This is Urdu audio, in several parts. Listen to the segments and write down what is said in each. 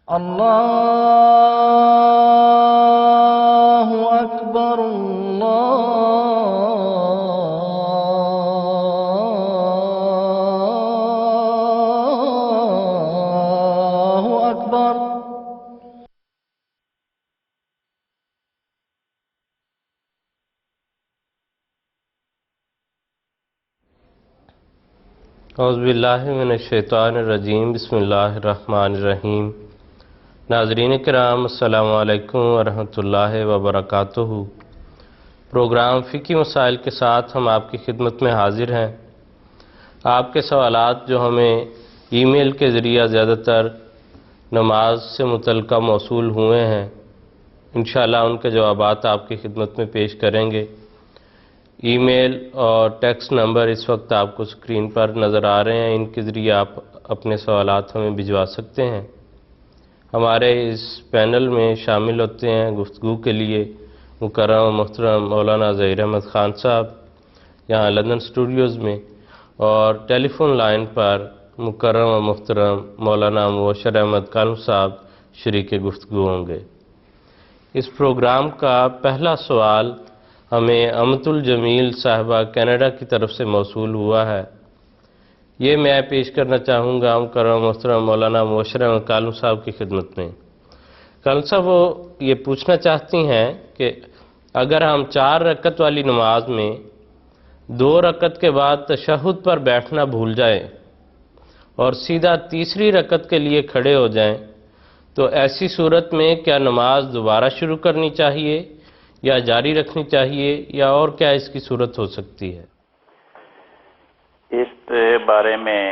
اللہ اکبر اللہ اکبر. اعوذ باللہ من الشیطان الرجیم. بسم اللہ الرحمن الرحیم. ناظرین کرام، السلام علیکم ورحمۃ اللہ وبرکاتہ. پروگرام فقہی مسائل کے ساتھ ہم آپ کی خدمت میں حاضر ہیں. آپ کے سوالات جو ہمیں ای میل کے ذریعہ زیادہ تر نماز سے متعلقہ موصول ہوئے ہیں، انشاءاللہ ان کے جوابات آپ کی خدمت میں پیش کریں گے. ای میل اور ٹیکسٹ نمبر اس وقت آپ کو اسکرین پر نظر آ رہے ہیں، ان کے ذریعے آپ اپنے سوالات ہمیں بھجوا سکتے ہیں. ہمارے اس پینل میں شامل ہوتے ہیں گفتگو کے لیے مکرم و محترم مولانا ظہیر احمد خان صاحب یہاں لندن اسٹوڈیوز میں، اور ٹیلی فون لائن پر مکرم و محترم مولانا مبشر احمد کانو صاحب شریک گفتگو ہوں گے. اس پروگرام کا پہلا سوال ہمیں امت الجمیل صاحبہ کینیڈا کی طرف سے موصول ہوا ہے. یہ میں پیش کرنا چاہوں گا مکرم محترم مولانا مبشر احمد کانو صاحب کی خدمت میں. کانو صاحب وہ یہ پوچھنا چاہتی ہیں کہ اگر ہم 4 رکعت والی نماز میں 2 رکعت کے بعد تشہد پر بیٹھنا بھول جائیں اور سیدھا تیسری رکعت کے لیے کھڑے ہو جائیں تو ایسی صورت میں کیا نماز دوبارہ شروع کرنی چاہیے یا جاری رکھنی چاہیے، یا اور کیا اس کی صورت ہو سکتی ہے؟ اس بارے میں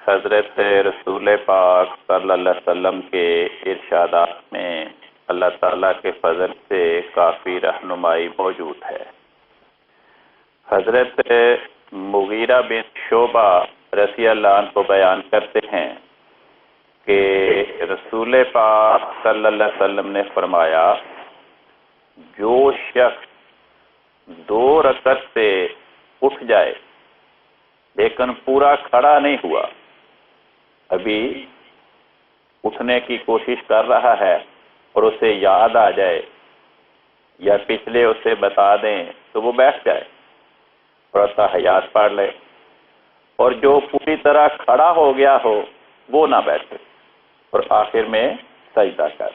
حضرت رسول پاک صلی اللہ علیہ وسلم کے ارشادات میں اللہ تعالیٰ کے فضل سے کافی رہنمائی موجود ہے. حضرت مغیرہ بن شعبہ رضی اللہ عنہ کو بیان کرتے ہیں کہ رسول پاک صلی اللہ علیہ وسلم نے فرمایا، جو شخص 2 رکعت سے اٹھ جائے لیکن پورا کھڑا نہیں ہوا، ابھی اٹھنے کی کوشش کر رہا ہے اور اسے یاد آ جائے یا پچھلے اسے بتا دیں تو وہ بیٹھ جائے، تھوڑا سا حیات پڑھ لے، اور جو پوری طرح کھڑا ہو گیا ہو وہ نہ بیٹھے اور آخر میں سجدہ کر.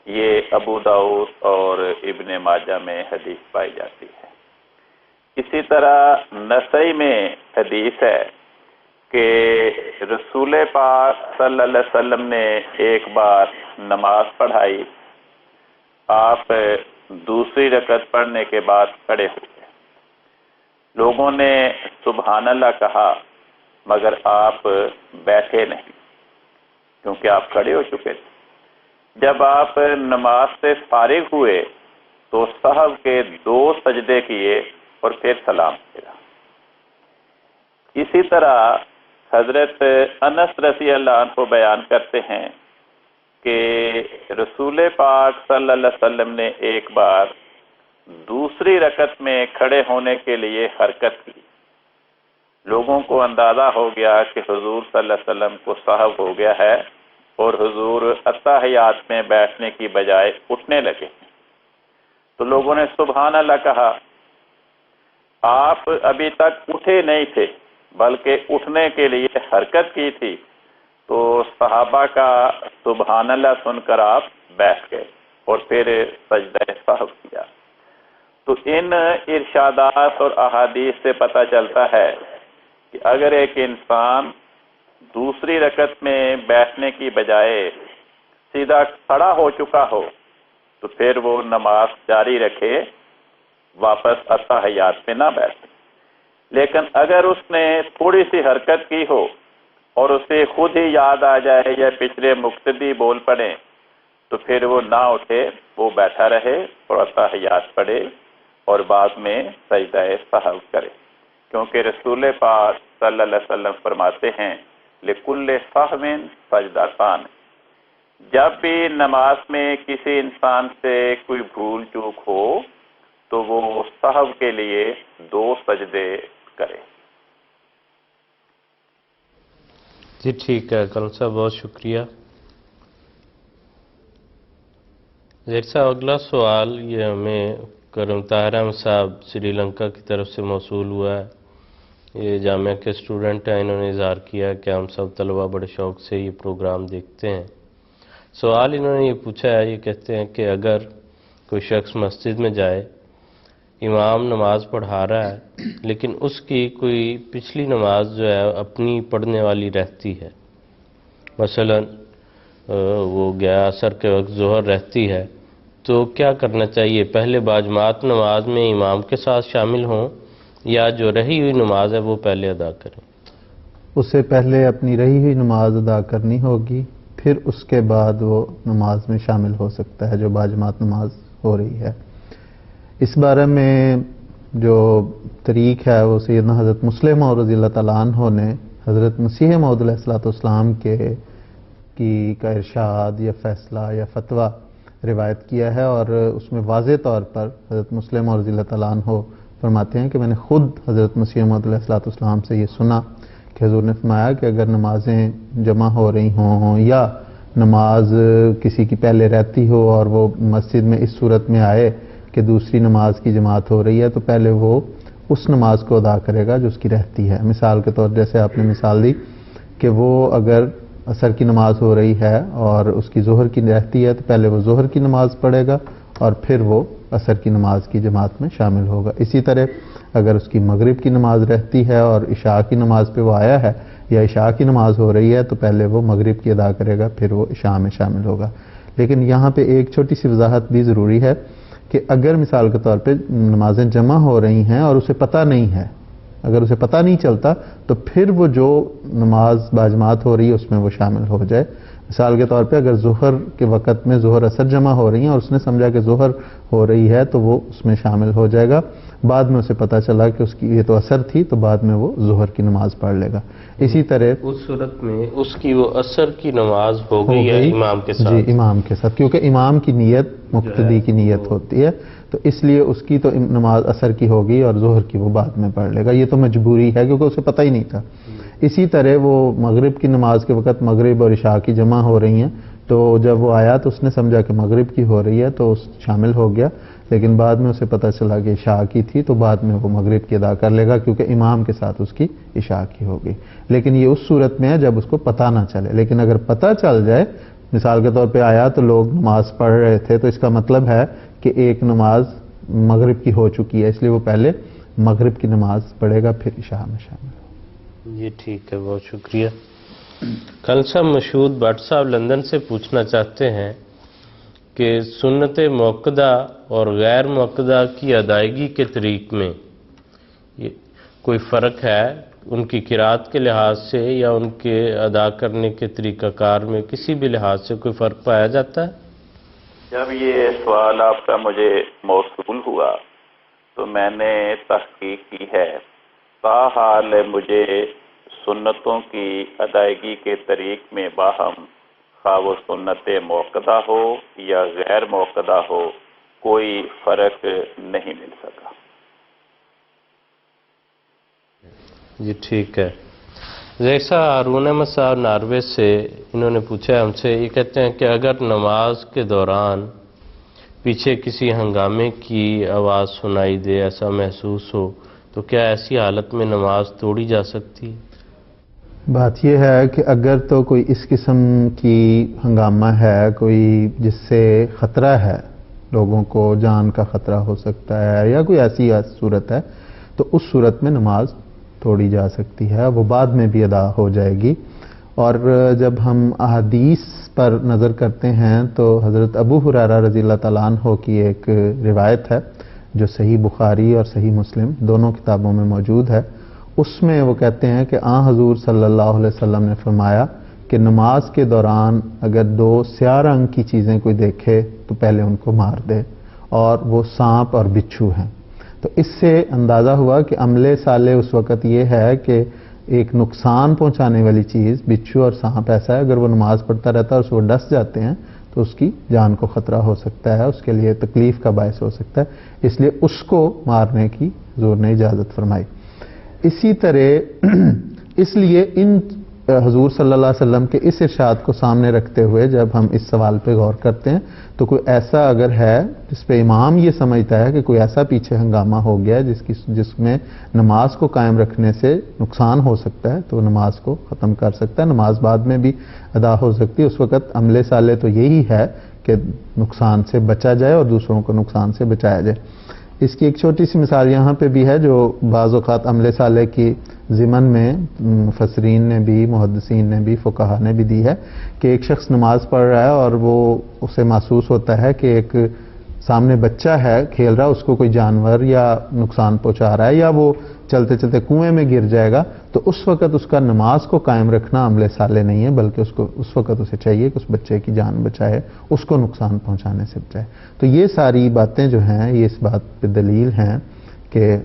یہ ابو داؤد اور ابن ماجہ میں حدیث پائی جاتی ہے. اسی طرح نسائی میں حدیث ہے کہ رسول پاک صلی اللہ علیہ وسلم نے ایک بار نماز پڑھائی، آپ دوسری رکعت پڑھنے کے بعد کھڑے ہو گئے. لوگوں نے سبحان اللہ کہا مگر آپ بیٹھے نہیں کیونکہ آپ کھڑے ہو چکے تھے. جب آپ نماز سے فارغ ہوئے تو سہو کے 2 سجدے کیے اور پھر سلام کیا. اسی طرح حضرت انس رضی اللہ عنہ کو بیان کرتے ہیں کہ رسول پاک صلی اللہ علیہ وسلم نے ایک بار دوسری رکعت میں کھڑے ہونے کے لیے حرکت کی. لوگوں کو اندازہ ہو گیا کہ حضور صلی اللہ علیہ وسلم کو سہو ہو گیا ہے اور حضور اتحیات میں بیٹھنے کی بجائے اٹھنے لگے. تو لوگوں نے سبحان اللہ کہا. آپ ابھی تک اٹھے نہیں تھے بلکہ اٹھنے کے لیے حرکت کی تھی، تو صحابہ کا سبحان اللہ سن کر آپ بیٹھ گئے اور پھر سجدہ سہو کیا. تو ان ارشادات اور احادیث سے پتہ چلتا ہے کہ اگر ایک انسان دوسری رکعت میں بیٹھنے کی بجائے سیدھا کھڑا ہو چکا ہو تو پھر وہ نماز جاری رکھے، واپس اتحیات میں نہ بیٹھے. لیکن اگر اس نے تھوڑی سی حرکت کی ہو اور اسے خود ہی یاد آ جائے یا پچھلے مقتدی بول پڑے تو پھر وہ نہ اٹھے، وہ بیٹھا رہے اور اتحیات پڑھے اور بعد میں سجدہ سہو کرے. کیونکہ رسول پاک صلی اللہ علیہ وسلم فرماتے ہیں لِكُلِّ سَهْوٍ سَجْدَتان. جب بھی نماز میں کسی انسان سے کوئی بھول چوک ہو تو وہ سہو کے لیے 2 سجدے کرے. جی ٹھیک ہے کانو صاحب، بہت شکریہ. ظہیر صاحب اگلا سوال یہ ہمیں کرم طاہر احمد صاحب سری لنکا کی طرف سے موصول ہوا ہے. یہ جامعہ کے اسٹوڈنٹ ہیں، انہوں نے اظہار کیا کہ ہم سب طلبہ بڑے شوق سے یہ پروگرام دیکھتے ہیں. سوال انہوں نے یہ پوچھا ہے، یہ کہتے ہیں کہ اگر کوئی شخص مسجد میں جائے، امام نماز پڑھا رہا ہے لیکن اس کی کوئی پچھلی نماز جو ہے اپنی پڑھنے والی رہتی ہے، مثلا وہ گیا عصر کے وقت ظہر رہتی ہے، تو کیا کرنا چاہیے؟ پہلے باجماعت نماز میں امام کے ساتھ شامل ہوں یا جو رہی ہوئی نماز ہے وہ پہلے ادا کریں؟ اسے پہلے اپنی رہی ہوئی نماز ادا کرنی ہوگی، پھر اس کے بعد وہ نماز میں شامل ہو سکتا ہے جو باجماعت نماز ہو رہی ہے. اس بارے میں جو طریق ہے وہ سیدنا حضرت مسلم موعود رضی اللہ تعالیٰ عنہ نے حضرت مسیح موعود علیہ الصلوۃ والسلام کا ارشاد یا فیصلہ یا فتویٰ روایت کیا ہے، اور اس میں واضح طور پر حضرت مسلم موعود رضی اللہ تعالیٰ عنہ فرماتے ہیں کہ میں نے خود حضرت مسیح موعود علیہ الصلوۃ والسلام سے یہ سنا کہ حضور نے فرمایا کہ اگر نمازیں جمع ہو رہی ہوں یا نماز کسی کی پہلے رہتی ہو اور وہ مسجد میں اس صورت میں آئے کہ دوسری نماز کی جماعت ہو رہی ہے، تو پہلے وہ اس نماز کو ادا کرے گا جو اس کی رہتی ہے. مثال کے طور جیسے آپ نے مثال دی کہ وہ اگر عصر کی نماز ہو رہی ہے اور اس کی ظہر کی رہتی ہے تو پہلے وہ ظہر کی نماز پڑھے گا اور پھر وہ عصر کی نماز کی جماعت میں شامل ہوگا. اسی طرح اگر اس کی مغرب کی نماز رہتی ہے اور عشاء کی نماز پہ وہ آیا ہے یا عشاء کی نماز ہو رہی ہے تو پہلے وہ مغرب کی ادا کرے گا، پھر وہ عشاء میں شامل ہوگا. لیکن یہاں پہ ایک چھوٹی سی وضاحت بھی ضروری ہے کہ اگر مثال کے طور پہ نمازیں جمع ہو رہی ہیں اور اسے پتہ نہیں ہے، اگر اسے پتہ نہیں چلتا تو پھر وہ جو نماز باجماعت ہو رہی ہے اس میں وہ شامل ہو جائے. مثال کے طور پہ اگر ظہر کے وقت میں ظہر عصر جمع ہو رہی ہیں اور اس نے سمجھا کہ ظہر ہو رہی ہے تو وہ اس میں شامل ہو جائے گا. بعد میں اسے پتہ چلا کہ اس کی یہ تو عصر تھی تو بعد میں وہ ظہر کی نماز پڑھ لے گا. اسی طرح اس صورت میں اس کی وہ عصر کی نماز ہو گئی ہے امام کے ساتھ. جی امام کے ساتھ، کیونکہ امام کی نیت مقتدی کی نیت ہوتی ہے، تو اس لیے اس کی تو نماز عصر کی ہوگی اور ظہر کی وہ بعد میں پڑھ لے گا. یہ تو مجبوری ہے کیونکہ اسے پتہ ہی نہیں تھا. اسی طرح وہ مغرب کی نماز کے وقت مغرب اور عشاء کی جمع ہو رہی ہیں، تو جب وہ آیا تو اس نے سمجھا کہ مغرب کی ہو رہی ہے تو اس شامل ہو گیا، لیکن بعد میں اسے پتہ چلا کہ عشاء کی تھی تو بعد میں وہ مغرب کی ادا کر لے گا کیونکہ امام کے ساتھ اس کی عشاء کی ہوگی. لیکن یہ اس صورت میں ہے جب اس کو پتہ نہ چلے. لیکن اگر پتہ چل جائے، مثال کے طور پہ آیا تو لوگ نماز پڑھ رہے تھے تو اس کا مطلب ہے کہ ایک نماز مغرب کی ہو چکی ہے، اس لیے وہ پہلے مغرب کی نماز پڑھے گا پھر عشاء میں شامل ہوگا. جی ٹھیک ہے، بہت شکریہ. خالصہ مشہود بٹ صاحب لندن سے پوچھنا چاہتے ہیں کہ سنت موقدہ اور غیر موقدہ کی ادائیگی کے طریق میں کوئی فرق ہے؟ ان کی قرات کے لحاظ سے یا ان کے ادا کرنے کے طریقہ کار میں کسی بھی لحاظ سے کوئی فرق پایا جاتا ہے؟ جب یہ سوال آپ کا مجھے موصول ہوا تو میں نے تحقیق کی ہے. تاحال مجھے سنتوں کی ادائیگی کے طریق میں باہم خواہ وہ سنت موقدہ ہو یا غیر موقدہ ہو کوئی فرق نہیں مل سکا. جی ٹھیک ہے. جیسا ہارون احمد صاحب ناروے سے انہوں نے پوچھا ہم سے، یہ کہتے ہیں کہ اگر نماز کے دوران پیچھے کسی ہنگامے کی آواز سنائی دے، ایسا محسوس ہو، تو کیا ایسی حالت میں نماز توڑی جا سکتی ہے؟ بات یہ ہے کہ اگر تو کوئی اس قسم کی ہنگامہ ہے، کوئی جس سے خطرہ ہے، لوگوں کو جان کا خطرہ ہو سکتا ہے یا کوئی ایسی صورت ہے، تو اس صورت میں نماز توڑی جا سکتی ہے، وہ بعد میں بھی ادا ہو جائے گی. اور جب ہم احادیث پر نظر کرتے ہیں تو حضرت ابو ہریرہ رضی اللہ تعالیٰ عنہ کی ایک روایت ہے جو صحیح بخاری اور صحیح مسلم دونوں کتابوں میں موجود ہے. اس میں وہ کہتے ہیں کہ حضور صلی اللہ علیہ وسلم نے فرمایا کہ نماز کے دوران اگر دو سیاہ رنگ کی چیزیں کوئی دیکھے تو پہلے ان کو مار دے، اور وہ سانپ اور بچھو ہیں. تو اس سے اندازہ ہوا کہ عملے سالے اس وقت یہ ہے کہ ایک نقصان پہنچانے والی چیز بچھو اور سانپ ایسا ہے، اگر وہ نماز پڑھتا رہتا ہے اور اس کو ڈس جاتے ہیں تو اس کی جان کو خطرہ ہو سکتا ہے، اس کے لیے تکلیف کا باعث ہو سکتا ہے. اس لیے اس کو مارنے کی حضور نے اجازت فرمائی. اسی طرح اس لیے ان حضور صلی اللہ علیہ وسلم کے اس ارشاد کو سامنے رکھتے ہوئے جب ہم اس سوال پہ غور کرتے ہیں تو کوئی ایسا اگر ہے جس پہ امام یہ سمجھتا ہے کہ کوئی ایسا پیچھے ہنگامہ ہو گیا جس میں نماز کو قائم رکھنے سے نقصان ہو سکتا ہے تو نماز کو ختم کر سکتا ہے، نماز بعد میں بھی ادا ہو سکتی ہے۔ اس وقت عملے سالے تو یہی ہے کہ نقصان سے بچا جائے اور دوسروں کو نقصان سے بچایا جائے۔ اس کی ایک چھوٹی سی مثال یہاں پہ بھی ہے جو بعض اوقات عملے سالے کی ضمن میں مفسرین نے بھی، محدثین نے بھی، فقہا نے بھی دی ہے کہ ایک شخص نماز پڑھ رہا ہے اور وہ اسے محسوس ہوتا ہے کہ ایک سامنے بچہ ہے کھیل رہا، اس کو کوئی جانور یا نقصان پہنچا رہا ہے یا وہ چلتے چلتے کنویں میں گر جائے گا، تو اس وقت اس کا نماز کو قائم رکھنا عمل سالے نہیں ہے، بلکہ اس وقت اسے چاہیے کہ اس بچے کی جان بچائے، اس کو نقصان پہنچانے سے بچائے۔ تو یہ ساری باتیں جو ہیں یہ اس بات پہ دلیل ہیں کہ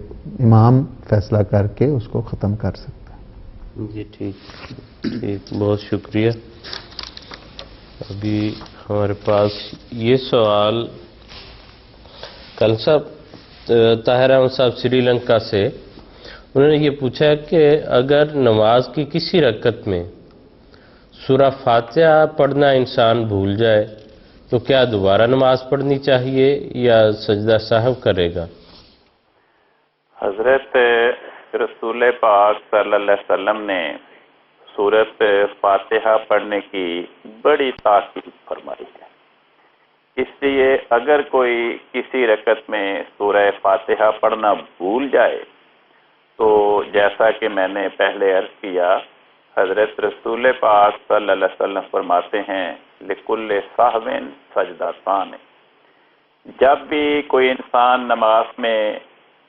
امام فیصلہ کر کے اس کو ختم کر سکتا ہے۔ جی ٹھیک، بہت شکریہ۔ ابھی ہمارے پاس یہ سوال کل صاحب طاہر احمد صاحب سری لنکا سے، انہوں نے یہ پوچھا کہ اگر نماز کی کسی رکعت میں سورہ فاتحہ پڑھنا انسان بھول جائے تو کیا دوبارہ نماز پڑھنی چاہیے یا سجدہ سہو کرے گا؟ حضرت رسول پاک صلی اللہ علیہ وسلم نے سورۃ فاتحہ پڑھنے کی بڑی تاکید فرمائی ہے، اس لیے اگر کوئی کسی رکعت میں سورہ فاتحہ پڑھنا بھول جائے تو جیسا کہ میں نے پہلے عرض کیا، حضرت رسول پاک صلی اللہ علیہ وسلم فرماتے ہیں لِكُلِّ سَهْوٍ سَجْدَتَانِ، جب بھی کوئی انسان نماز میں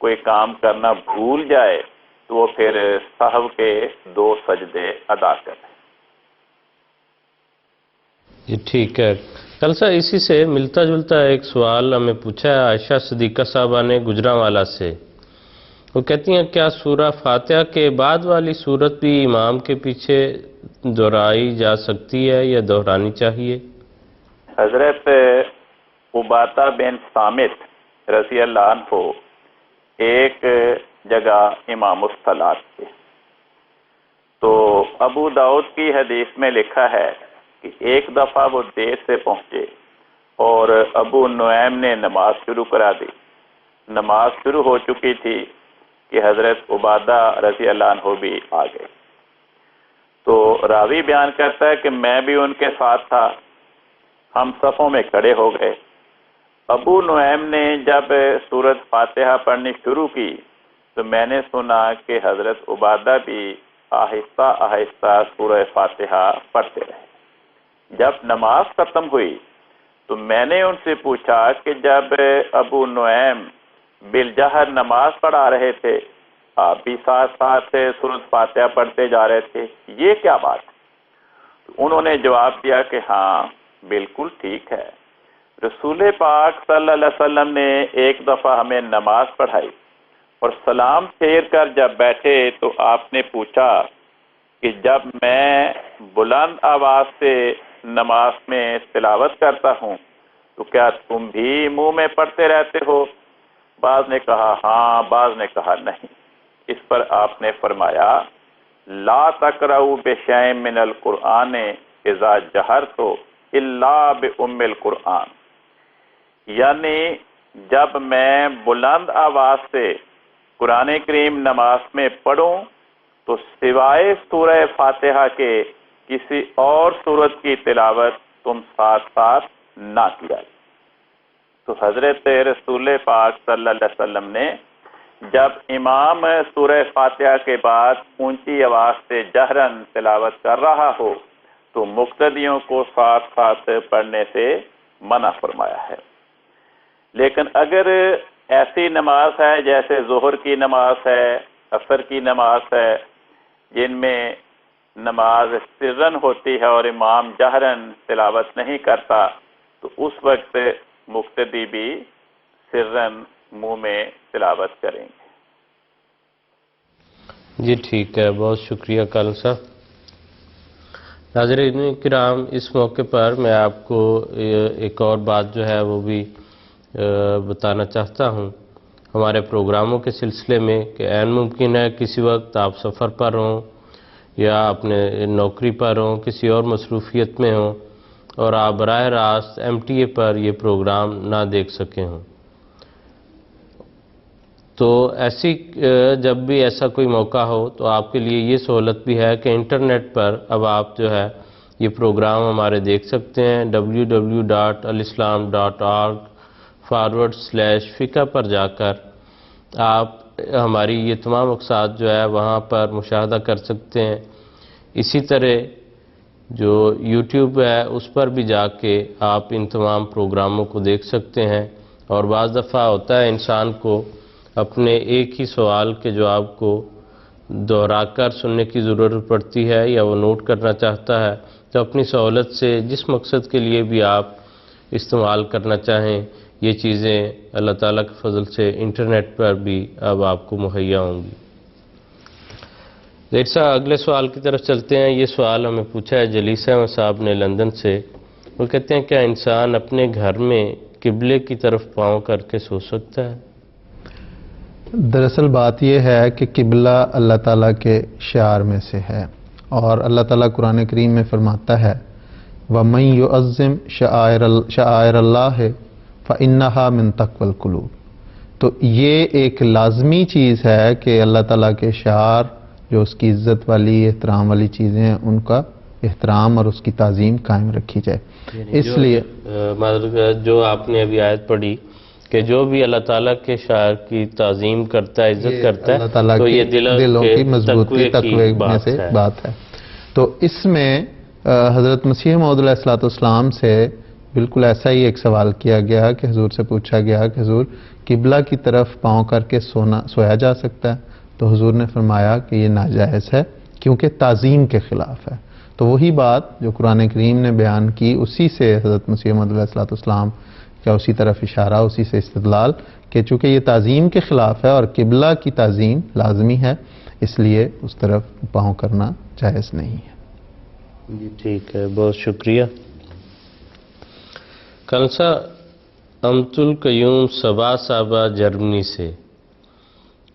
کوئی کام کرنا بھول جائے تو وہ پھر سہو کے 2 سجدے ادا کرے۔ جی ٹھیک ہے۔ کل سا اسی سے ملتا جلتا ایک سوال ہمیں پوچھا ہے عائشہ صدیقہ صاحبہ نے گجرانوالہ سے۔ وہ کہتی ہیں کیا سورہ فاتحہ کے بعد والی سورت بھی امام کے پیچھے دہرائی جا سکتی ہے یا دہرانی چاہیے؟ حضرت عبادہ بن صامت رضی اللہ عنہ ایک جگہ امام الصلاۃ تھے، تو ابو داؤد کی حدیث میں لکھا ہے کہ ایک دفعہ وہ دیر سے پہنچے اور ابو نعیم نے نماز شروع کرا دی۔ نماز شروع ہو چکی تھی کہ حضرت عبادہ رضی اللہ عنہ بھی آ گئے، تو راوی بیان کرتا ہے کہ میں بھی ان کے ساتھ تھا، ہم صفوں میں کھڑے ہو گئے۔ ابو نعیم نے جب سورۃ فاتحہ پڑھنی شروع کی تو میں نے سنا کہ حضرت عبادہ بھی آہستہ آہستہ سورہ فاتحہ پڑھتے رہے۔ جب نماز ختم ہوئی تو میں نے ان سے پوچھا کہ جب ابو نعیم بالجہر نماز پڑھا رہے تھے آپ بھی ساتھ ساتھ سورۃ فاتحہ پڑھتے جا رہے تھے، یہ کیا بات ہے؟ تو انہوں نے جواب دیا کہ ہاں بالکل ٹھیک ہے، رسول پاک صلی اللہ علیہ وسلم نے ایک دفعہ ہمیں نماز پڑھائی اور سلام پھیر کر جب بیٹھے تو آپ نے پوچھا کہ جب میں بلند آواز سے نماز میں تلاوت کرتا ہوں تو کیا تم بھی منہ میں پڑھتے رہتے ہو؟ بعض نے کہا ہاں، بعض نے کہا نہیں۔ اس پر آپ نے فرمایا لا تقرؤوا بشیء من القرآن اذا جہرتم الا بام القرآن، یعنی جب میں بلند آواز سے قرآن کریم نماز میں پڑھوں تو سوائے سورہ فاتحہ کے کسی اور سورت کی تلاوت تم ساتھ ساتھ نہ کیا۔ تو حضرت رسول پاک صلی اللہ علیہ وسلم نے جب امام سورہ فاتحہ کے بعد اونچی آواز سے جہرن تلاوت کر رہا ہو تو مقتدیوں کو ساتھ ساتھ پڑھنے سے منع فرمایا ہے۔ لیکن اگر ایسی نماز ہے جیسے ظہر کی نماز ہے، عصر کی نماز ہے، جن میں نماز سرن ہوتی ہے اور امام جہرن تلاوت نہیں کرتا، تو اس وقت مقتدی بھی سرن منہ میں تلاوت کریں گے۔ جی ٹھیک ہے، بہت شکریہ کال صاحب۔ ناظرین کرام، اس موقع پر میں آپ کو ایک اور بات جو ہے وہ بھی بتانا چاہتا ہوں ہمارے پروگراموں کے سلسلے میں کہ عین ممکن ہے کسی وقت آپ سفر پر ہوں یا اپنے نوکری پر ہوں، کسی اور مصروفیت میں ہوں اور آپ براہ راست MTA پر یہ پروگرام نہ دیکھ سکے ہوں، تو ایسی جب بھی ایسا کوئی موقع ہو تو آپ کے لیے یہ سہولت بھی ہے کہ انٹرنیٹ پر اب آپ جو ہے یہ پروگرام ہمارے دیکھ سکتے ہیں۔ www.alislam.org/فقہ پر جا کر آپ ہماری یہ تمام اقساط جو ہے وہاں پر مشاہدہ کر سکتے ہیں۔ اسی طرح جو YouTube ہے اس پر بھی جا کے آپ ان تمام پروگراموں کو دیکھ سکتے ہیں، اور بعض دفعہ ہوتا ہے انسان کو اپنے ایک ہی سوال کے جواب کو دہرا کر سننے کی ضرورت پڑتی ہے یا وہ نوٹ کرنا چاہتا ہے، تو اپنی سہولت سے جس مقصد کے لیے بھی آپ استعمال کرنا چاہیں یہ چیزیں اللہ تعالیٰ کے فضل سے انٹرنیٹ پر بھی اب آپ کو مہیا ہوں گی۔ ڈاکٹر صاحب اگلے سوال کی طرف چلتے ہیں۔ یہ سوال ہمیں پوچھا ہے جلیس احمد صاحب نے لندن سے۔ وہ کہتے ہیں کیا انسان اپنے گھر میں قبلے کی طرف پاؤں کر کے سو سکتا ہے؟ دراصل بات یہ ہے کہ قبلہ اللہ تعالیٰ کے شعار میں سے ہے، اور اللہ تعالیٰ قرآن کریم میں فرماتا ہے وَمَن يُعَظِّمْ شَعَائِرَ اللَّهِ فَإِنَّهَا مِن تَقْوَى الْقُلُوبِ، تو یہ ایک لازمی چیز ہے کہ اللہ تعالیٰ کے شعار جو اس کی عزت والی احترام والی چیزیں ہیں ان کا احترام اور اس کی تعظیم قائم رکھی جائے۔ اس لیے جو آپ نے ابھی آیت پڑھی کہ جو بھی اللہ تعالیٰ کے شعار کی تعظیم کرتا ہے، عزت کرتا ہے، اللہ تعالیٰ تو یہ دلوں کی مضبوطی تقوی میں سے بات ہے۔ تو اس میں حضرت مسیح موعود علیہ السلام سے بالکل ایسا ہی ایک سوال کیا گیا کہ حضور سے پوچھا گیا کہ حضور قبلہ کی طرف پاؤں کر کے سویا جا سکتا ہے؟ تو حضور نے فرمایا کہ یہ ناجائز ہے کیونکہ تعظیم کے خلاف ہے۔ تو وہی بات جو قرآن کریم نے بیان کی اسی سے حضرت مسیح موعود علیہ السلام کا اسی طرف اشارہ، اسی سے استدلال کہ چونکہ یہ تعظیم کے خلاف ہے اور قبلہ کی تعظیم لازمی ہے اس لیے اس طرف پاؤں کرنا جائز نہیں ہے۔ جی ٹھیک ہے، بہت شکریہ۔ کلسا امت القیوم صبا صاحبہ جرمنی سے،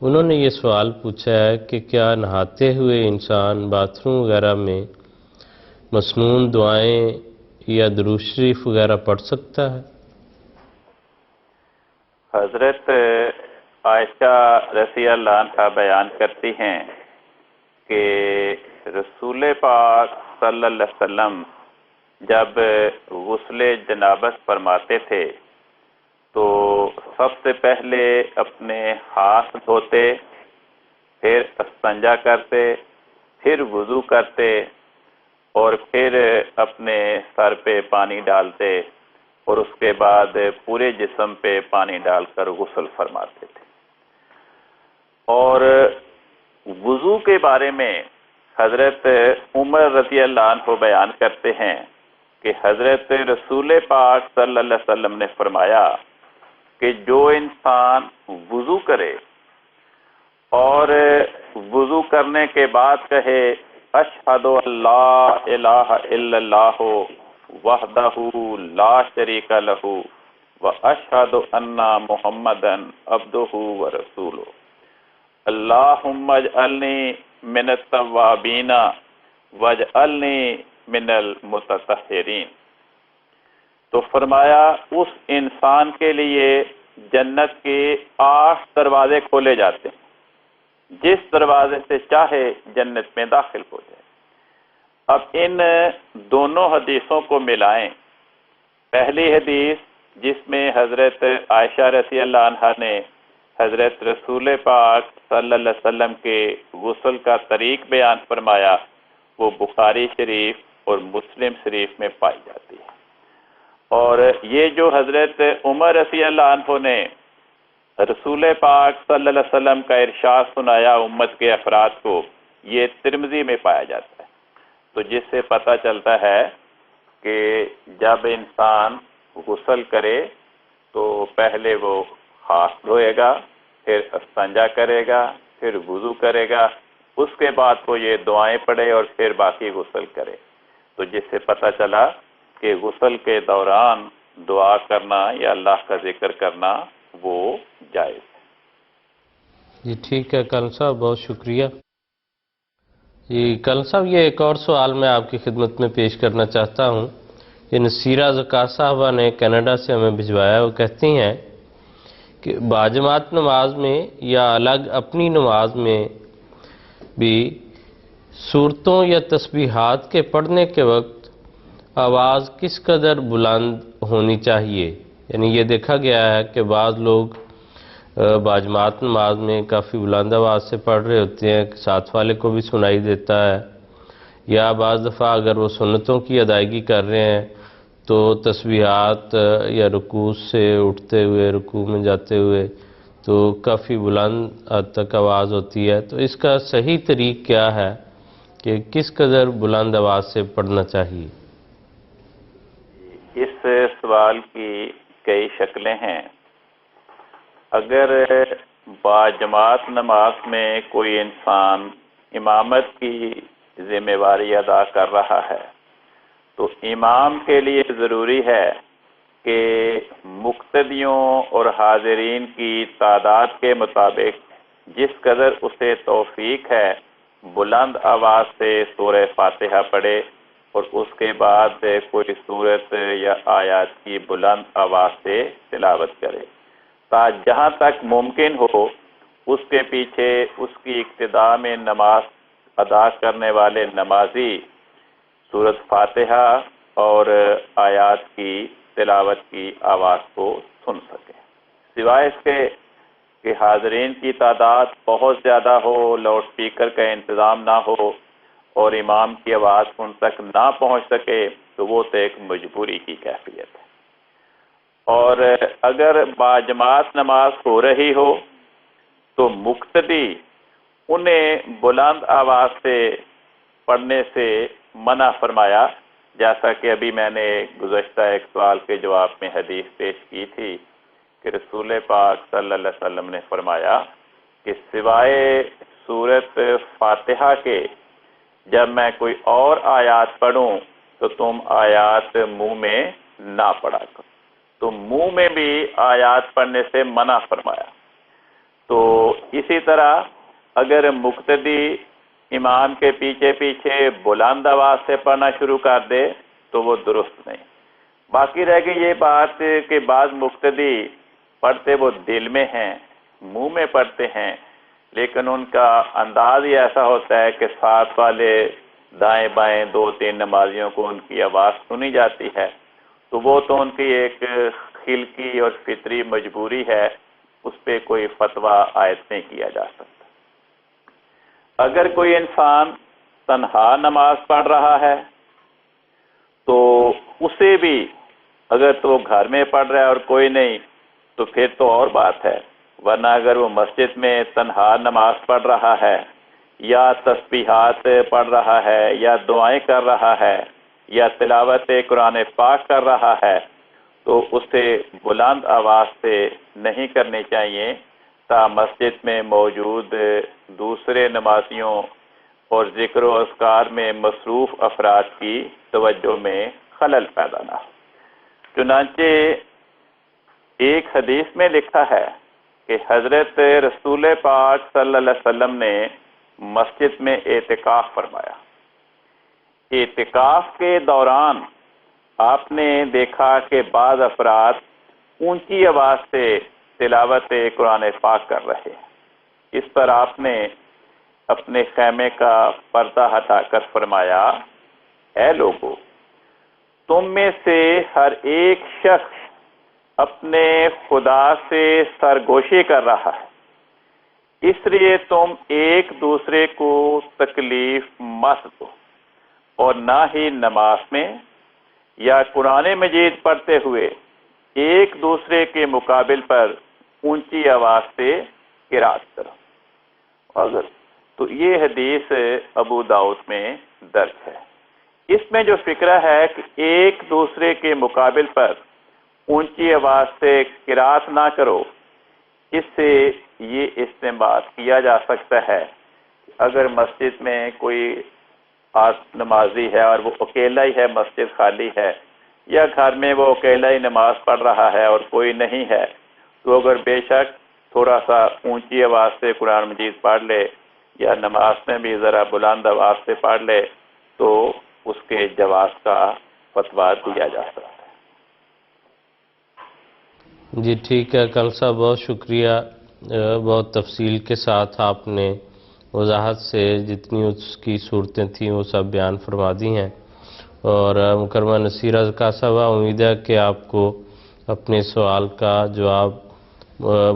انہوں نے یہ سوال پوچھا ہے کہ کیا نہاتے ہوئے انسان باتھ روم وغیرہ میں مسنون دعائیں یا درود شریف وغیرہ پڑھ سکتا ہے؟ حضرت عائشہ رضی اللہ عنہا بیان کرتی ہیں کہ رسول پاک صلی اللہ علیہ وسلم جب غسل جنابت فرماتے تھے تو سب سے پہلے اپنے ہاتھ دھوتے، پھر استنجا کرتے، پھر وضو کرتے اور پھر اپنے سر پہ پانی ڈالتے اور اس کے بعد پورے جسم پہ پانی ڈال کر غسل فرماتے تھے۔ اور وضو کے بارے میں حضرت عمر رضی اللہ عنہ بیان کرتے ہیں کہ حضرت رسول پاک صلی اللہ علیہ وسلم نے فرمایا کہ جو انسان وضو کرے اور وضو کرنے کے بعد کہے اشہد ان لا الہ الا اللہ وحدہ لا شریک لہ واشہد ان محمدا عبدہ ورسولہ اللہم اجعلنی من التوابین واجعلنی من المتطہرین، تو فرمایا اس انسان کے لیے جنت کے 8 دروازے کھولے جاتے ہیں، جس دروازے سے چاہے جنت میں داخل ہو جائے۔ اب ان دونوں حدیثوں کو ملائیں۔ پہلی حدیث جس میں حضرت عائشہ رضی اللہ عنہا نے حضرت رسول پاک صلی اللہ علیہ وسلم کے غسل کا طریق بیان فرمایا، وہ بخاری شریف اور مسلم شریف میں پائی جاتی ہے۔ اور یہ جو حضرت عمر رضی اللہ عنہ نے رسول پاک صلی اللہ علیہ وسلم کا ارشاد سنایا امت کے افراد کو، یہ ترمذی میں پایا جاتا ہے۔ تو جس سے پتہ چلتا ہے کہ جب انسان غسل کرے تو پہلے وہ ہاتھ دھوئے گا، پھر استنجا کرے گا، پھر وضو کرے گا، اس کے بعد وہ یہ دعائیں پڑھے اور پھر باقی غسل کرے۔ تو جس سے پتہ چلا کہ غسل کے دوران دعا کرنا یا اللہ کا ذکر کرنا وہ جائز ہے۔ جی ٹھیک ہے کلم صاحب، بہت شکریہ۔ جی کل صاحب یہ ایک اور سوال میں آپ کی خدمت میں پیش کرنا چاہتا ہوں. یہ نصیرہ زکا صاحبہ نے کینیڈا سے ہمیں بھجوایا. وہ کہتی ہیں کہ باجماعت نماز میں یا الگ اپنی نماز میں بھی صورتوں یا تسبیحات کے پڑھنے کے وقت آواز کس قدر بلند ہونی چاہیے؟ یعنی یہ دیکھا گیا ہے کہ بعض لوگ باجماعت نماز میں کافی بلند آواز سے پڑھ رہے ہوتے ہیں کہ ساتھ والے کو بھی سنائی دیتا ہے، یا بعض دفعہ اگر وہ سنتوں کی ادائیگی کر رہے ہیں تو تسبیحات یا رکوع سے اٹھتے ہوئے رکوع میں جاتے ہوئے تو کافی بلند حد تک آواز ہوتی ہے. تو اس کا صحیح طریق کیا ہے کہ کس قدر بلند آواز سے پڑھنا چاہیے؟ اس سوال کی کئی شکلیں ہیں. اگر باجماعت نماز میں کوئی انسان امامت کی ذمہ داری ادا کر رہا ہے تو امام کے لیے ضروری ہے کہ مقتدیوں اور حاضرین کی تعداد کے مطابق جس قدر اسے توفیق ہے بلند آواز سے سورہ فاتحہ پڑھے اور اس کے بعد کوئی سورت یا آیات کی بلند آواز سے تلاوت کرے جہاں تک ممکن ہو اس کے پیچھے اس کی ابتدا میں نماز ادا کرنے والے نمازی سورت فاتحہ اور آیات کی تلاوت کی آواز کو سن سکے. سوائے اس کے کہ حاضرین کی تعداد بہت زیادہ ہو، لاؤڈ اسپیکر کا انتظام نہ ہو اور امام کی آواز ان تک نہ پہنچ سکے تو وہ تو ایک مجبوری کی کیفیت ہے. اور اگر باجماعت نماز ہو رہی ہو تو مقتدی انہیں بلند آواز سے پڑھنے سے منع فرمایا، جیسا کہ ابھی میں نے گزشتہ ایک سوال کے جواب میں حدیث پیش کی تھی کہ رسول پاک صلی اللہ علیہ وسلم نے فرمایا کہ سوائے سورت فاتحہ کے جب میں کوئی اور آیات پڑھوں تو تم آیات منہ میں نہ پڑھا کرو. تو منہ میں بھی آیات پڑھنے سے منع فرمایا. تو اسی طرح اگر مقتدی امام کے پیچھے پیچھے بلند آواز سے پڑھنا شروع کر دے تو وہ درست نہیں. باقی رہ گئی یہ بات کہ بعض مقتدی پڑھتے وہ دل میں ہیں، منہ میں پڑھتے ہیں، لیکن ان کا انداز ہی ایسا ہوتا ہے کہ ساتھ والے دائیں بائیں دو تین نمازیوں کو ان کی آواز سنی جاتی ہے، تو وہ تو ان کی ایک خلقی اور فطری مجبوری ہے، اس پہ کوئی فتویٰ عائد نہیں کیا جا سکتا. اگر کوئی انسان تنہا نماز پڑھ رہا ہے تو اسے بھی اگر تو گھر میں پڑھ رہا ہے اور کوئی نہیں تو پھر تو اور بات ہے، ورنہ اگر وہ مسجد میں تنہا نماز پڑھ رہا ہے یا تسبیحات پڑھ رہا ہے یا دعائیں کر رہا ہے یا تلاوت قرآن پاک کر رہا ہے تو اسے بلند آواز سے نہیں کرنی چاہیے تا مسجد میں موجود دوسرے نمازیوں اور ذکر و اذکار میں مصروف افراد کی توجہ میں خلل پیدا نہ ہو. چنانچہ ایک حدیث میں لکھا ہے کہ حضرت رسول پاک صلی اللہ علیہ وسلم نے مسجد میں اعتکاف فرمایا. اعتکاف کے دوران آپ نے دیکھا کہ بعض افراد اونچی آواز سے تلاوت قرآن پاک کر رہے ہیں. اس پر آپ نے اپنے خیمے کا پردہ ہٹا کر فرمایا، اے لوگو، تم میں سے ہر ایک شخص اپنے خدا سے سرگوشی کر رہا ہے، اس لیے تم ایک دوسرے کو تکلیف مت دو اور نہ ہی نماز میں یا قرآن مجید پڑھتے ہوئے ایک دوسرے کے مقابل پر اونچی آواز سے قرات کرو. اگر تو یہ حدیث ابو داؤد میں درج ہے. اس میں جو فکرہ ہے کہ ایک دوسرے کے مقابل پر اونچی آواز سے قرات نہ کرو، اس سے یہ استنباط کیا جا سکتا ہے اگر مسجد میں کوئی نمازی ہے اور وہ اکیلا ہی ہے، مسجد خالی ہے، یا گھر میں وہ اکیلا ہی نماز پڑھ رہا ہے اور کوئی نہیں ہے، تو اگر بے شک تھوڑا سا اونچی آواز سے قرآن مجید پڑھ لے یا نماز میں بھی ذرا بلند آواز سے پڑھ لے تو اس کے جواز کا فتویٰ دیا جا سکتا ہے۔ جی ٹھیک ہے کل صاحب، بہت شکریہ، بہت تفصیل کے ساتھ آپ نے وضاحت سے جتنی اس کی صورتیں تھیں وہ سب بیان فرما دی ہیں۔ اور مکرمہ نصیرہ کا صاحبہ، امید ہے کہ آپ کو اپنے سوال کا جواب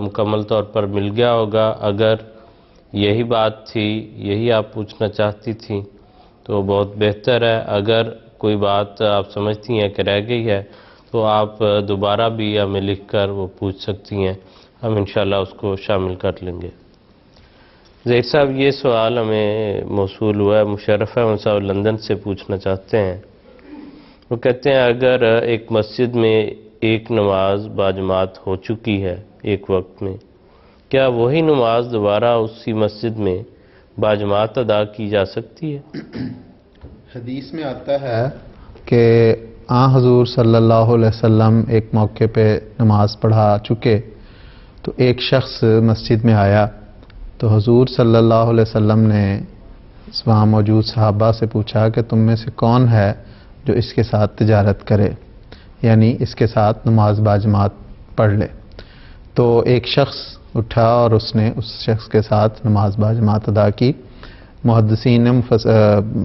مکمل طور پر مل گیا ہوگا۔ اگر یہی بات تھی، یہی آپ پوچھنا چاہتی تھیں تو بہت بہتر ہے۔ اگر کوئی بات آپ سمجھتی ہیں کہ رہ گئی ہے تو آپ دوبارہ بھی ہمیں لکھ کر وہ پوچھ سکتی ہیں، ہم انشاءاللہ اس کو شامل کر لیں گے۔ زید صاحب، یہ سوال ہمیں موصول ہوا ہے، مشرف ہے صاحب لندن سے پوچھنا چاہتے ہیں۔ وہ کہتے ہیں اگر ایک مسجد میں ایک نماز باجماعت ہو چکی ہے ایک وقت میں، کیا وہی نماز دوبارہ اسی مسجد میں باجماعت ادا کی جا سکتی ہے؟ حدیث میں آتا ہے کہ حضور صلی اللہ علیہ وسلم ایک موقع پہ نماز پڑھا چکے تو ایک شخص مسجد میں آیا تو حضور صلی اللہ علیہ وسلم نے وہاں موجود صحابہ سے پوچھا کہ تم میں سے کون ہے جو اس کے ساتھ تجارت کرے، یعنی اس کے ساتھ نماز باجماعت پڑھ لے۔ تو ایک شخص اٹھا اور اس نے اس شخص کے ساتھ نماز باجماعت ادا کی۔ محدثین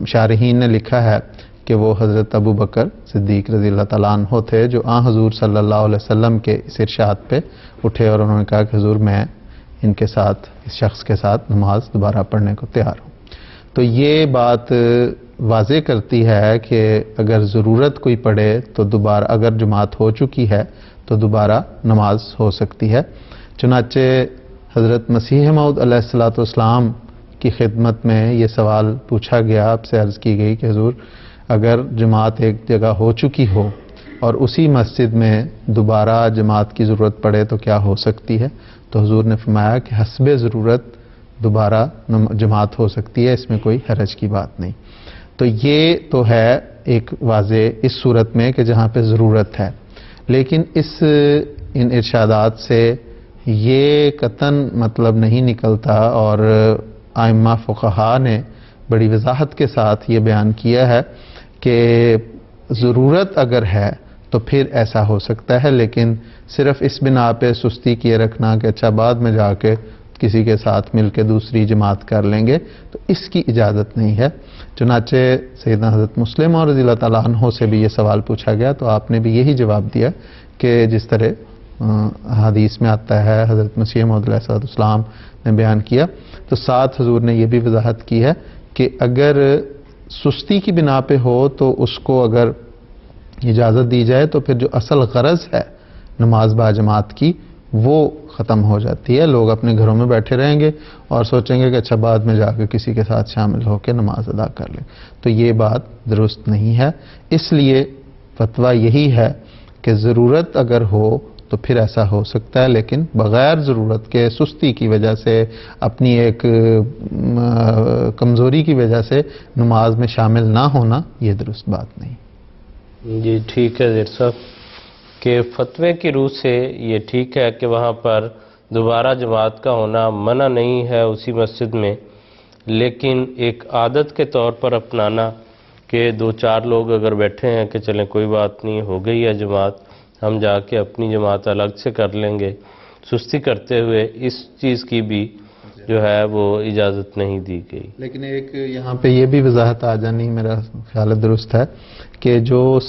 شارحین نے لکھا ہے کہ وہ حضرت ابو بکر صدیق رضی اللہ تعالیٰ عنہ تھے، جو حضور صلی اللہ علیہ وسلم کے اس ارشاد پہ اٹھے اور انہوں نے کہا کہ حضور میں ان کے ساتھ، اس شخص کے ساتھ نماز دوبارہ پڑھنے کو تیار ہوں۔ تو یہ بات واضح کرتی ہے کہ اگر ضرورت کوئی پڑے تو دوبارہ، اگر جماعت ہو چکی ہے تو دوبارہ نماز ہو سکتی ہے۔ چنانچہ حضرت مسیح موعود علیہ السلام کی خدمت میں یہ سوال پوچھا گیا، آپ سے عرض کی گئی کہ حضور اگر جماعت ایک جگہ ہو چکی ہو اور اسی مسجد میں دوبارہ جماعت کی ضرورت پڑے تو کیا ہو سکتی ہے؟ تو حضور نے فرمایا کہ حسب ضرورت دوبارہ جماعت ہو سکتی ہے، اس میں کوئی حرج کی بات نہیں۔ تو یہ تو ہے ایک واضح اس صورت میں کہ جہاں پہ ضرورت ہے، لیکن ان ارشادات سے یہ قطعاً مطلب نہیں نکلتا، اور ائمہ فقہاء نے بڑی وضاحت کے ساتھ یہ بیان کیا ہے کہ ضرورت اگر ہے تو پھر ایسا ہو سکتا ہے، لیکن صرف اس بنا پہ سستی کیے رکھنا کہ اچھا بعد میں جا کے کسی کے ساتھ مل کے دوسری جماعت کر لیں گے، تو اس کی اجازت نہیں ہے۔ چنانچہ سیدنا حضرت مسلم رضی اللہ تعالیٰ عنہ سے بھی یہ سوال پوچھا گیا تو آپ نے بھی یہی جواب دیا کہ جس طرح حدیث میں آتا ہے، حضرت مسیح موعود علیہ السلام نے بیان کیا۔ تو ساتھ حضور نے یہ بھی وضاحت کی ہے کہ اگر سستی کی بنا پہ ہو تو اس کو اگر اجازت دی جائے تو پھر جو اصل غرض ہے نماز باجماعت کی وہ ختم ہو جاتی ہے، لوگ اپنے گھروں میں بیٹھے رہیں گے اور سوچیں گے کہ اچھا بعد میں جا کے کسی کے ساتھ شامل ہو کے نماز ادا کر لیں، تو یہ بات درست نہیں ہے۔ اس لیے فتویٰ یہی ہے کہ ضرورت اگر ہو تو پھر ایسا ہو سکتا ہے، لیکن بغیر ضرورت کے سستی کی وجہ سے، اپنی ایک کمزوری کی وجہ سے نماز میں شامل نہ ہونا یہ درست بات نہیں۔ جی ٹھیک ہے زیر صاحب، کہ فتوے کی روح سے یہ ٹھیک ہے کہ وہاں پر دوبارہ جماعت کا ہونا منع نہیں ہے اسی مسجد میں، لیکن ایک عادت کے طور پر اپنانا کہ دو چار لوگ اگر بیٹھے ہیں کہ چلیں کوئی بات نہیں، ہو گئی ہے جماعت، ہم جا کے اپنی جماعت الگ سے کر لیں گے، سستی کرتے ہوئے، اس چیز کی بھی جو ہے وہ اجازت نہیں دی گئی۔ لیکن ایک یہاں پہ یہ بھی وضاحت آ جانی میرا خیال درست ہے کہ جو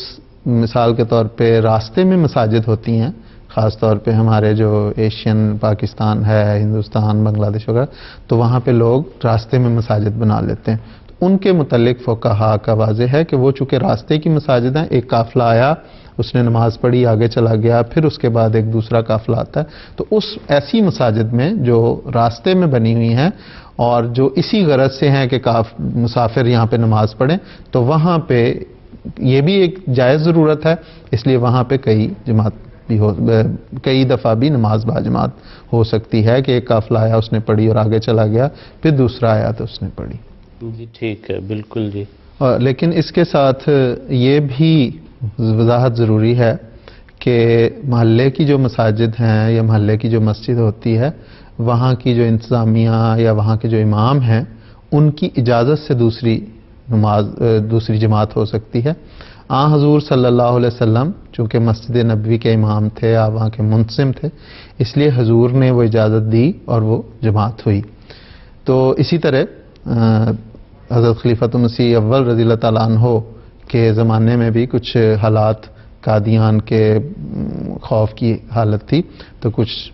مثال کے طور پہ راستے میں مساجد ہوتی ہیں، خاص طور پہ ہمارے جو ایشین پاکستان ہے، ہندوستان، بنگلہ دیش وغیرہ، تو وہاں پہ لوگ راستے میں مساجد بنا لیتے ہیں، تو ان کے متعلق فقہاء کا واضح ہے کہ وہ چونکہ راستے کی مساجد ہیں، ایک قافلہ آیا، اس نے نماز پڑھی، آگے چلا گیا، پھر اس کے بعد ایک دوسرا قافلہ آتا ہے، تو اس ایسی مساجد میں جو راستے میں بنی ہوئی ہیں اور جو اسی غرض سے ہیں کہ مسافر یہاں پہ نماز پڑھیں، تو وہاں پہ یہ بھی ایک جائز ضرورت ہے، اس لیے وہاں پہ کئی دفعہ بھی نماز باجماعت ہو سکتی ہے کہ ایک قافلہ آیا، اس نے پڑھی اور آگے چلا گیا، پھر دوسرا آیا تو اس نے پڑھی۔ جی ٹھیک ہے، بالکل جی۔ لیکن اس کے ساتھ یہ بھی وضاحت ضروری ہے کہ محلے کی جو مساجد ہیں یا محلے کی جو مسجد ہوتی ہے، وہاں کی جو انتظامیہ یا وہاں کے جو امام ہیں ان کی اجازت سے دوسری جماعت ہو سکتی ہے۔ حضور صلی اللہ علیہ وسلم چونکہ مسجد نبوی کے امام تھے، آپ وہاں کے منتظم تھے، اس لیے حضور نے وہ اجازت دی اور وہ جماعت ہوئی۔ تو اسی طرح حضرت خلیفۃ المسیح اول رضی اللہ تعالیٰ عنہ کے زمانے میں بھی کچھ حالات قادیان کے خوف کی حالت تھی، تو کچھ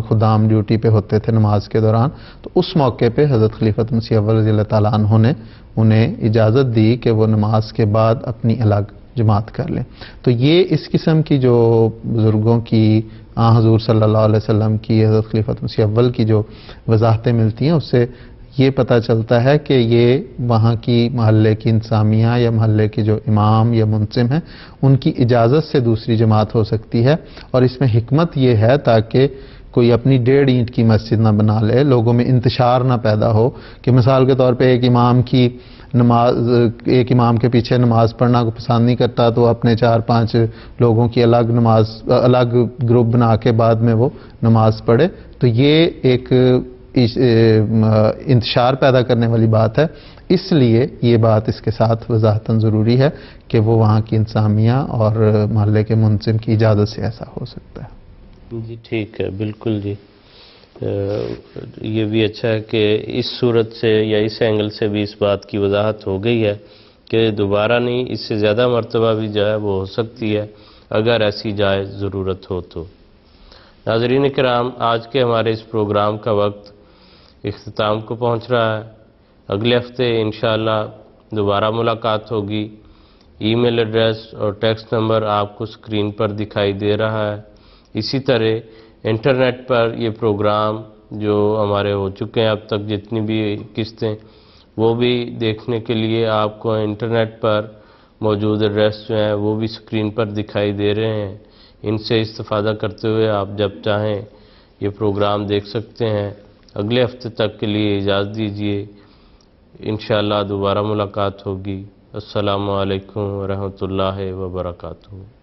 خدام ڈیوٹی پہ ہوتے تھے نماز کے دوران، تو اس موقع پہ حضرت خلیفۃ مسیح اول رضی اللہ تعالیٰ عنہ نے انہیں اجازت دی کہ وہ نماز کے بعد اپنی الگ جماعت کر لیں۔ تو یہ اس قسم کی جو بزرگوں کی حضور صلی اللہ علیہ وسلم کی، حضرت خلیفۃ مسیح اول کی جو وضاحتیں ملتی ہیں، اس سے یہ پتہ چلتا ہے کہ یہ وہاں کی محلے کی انتظامیہ یا محلے کے جو امام یا منظم ہیں، ان کی اجازت سے دوسری جماعت ہو سکتی ہے۔ اور اس میں حکمت یہ ہے تاکہ کوئی اپنی 1.5 اینٹ کی مسجد نہ بنا لے، لوگوں میں انتشار نہ پیدا ہو، کہ مثال کے طور پہ ایک امام کے پیچھے نماز پڑھنا کو پسند نہیں کرتا، تو اپنے 4-5 لوگوں کی الگ گروپ بنا کے بعد میں وہ نماز پڑھے، تو یہ ایک انتشار پیدا کرنے والی بات ہے۔ اس لیے یہ بات اس کے ساتھ وضاحتاً ضروری ہے کہ وہ وہاں کی انتظامیہ اور محلے کے منظم کی اجازت سے ایسا ہو سکتا ہے۔ جی ٹھیک ہے، بالکل جی۔ یہ بھی اچھا ہے کہ اس صورت سے یا اس اینگل سے بھی اس بات کی وضاحت ہو گئی ہے کہ دوبارہ نہیں، اس سے زیادہ مرتبہ بھی جو ہے وہ ہو سکتی ہے اگر ایسی جائز ضرورت ہو تو۔ ناظرین کرام، آج کے ہمارے اس پروگرام کا وقت اختتام کو پہنچ رہا ہے۔ اگلے ہفتے انشاءاللہ دوبارہ ملاقات ہوگی۔ ای میل ایڈریس اور ٹیکسٹ نمبر آپ کو اسکرین پر دکھائی دے رہا ہے۔ اسی طرح انٹرنیٹ پر یہ پروگرام جو ہمارے ہو چکے ہیں اب تک جتنی بھی قسطیں، وہ بھی دیکھنے کے لیے آپ کو انٹرنیٹ پر موجود ایڈریس جو ہیں وہ بھی اسکرین پر دکھائی دے رہے ہیں۔ ان سے استفادہ کرتے ہوئے آپ جب چاہیں یہ پروگرام دیکھ سکتے ہیں۔ اگلے ہفتے تک کے لیے اجازت دیجیے، انشاءاللہ دوبارہ ملاقات ہوگی۔ السلام علیکم ورحمۃ اللہ وبرکاتہ۔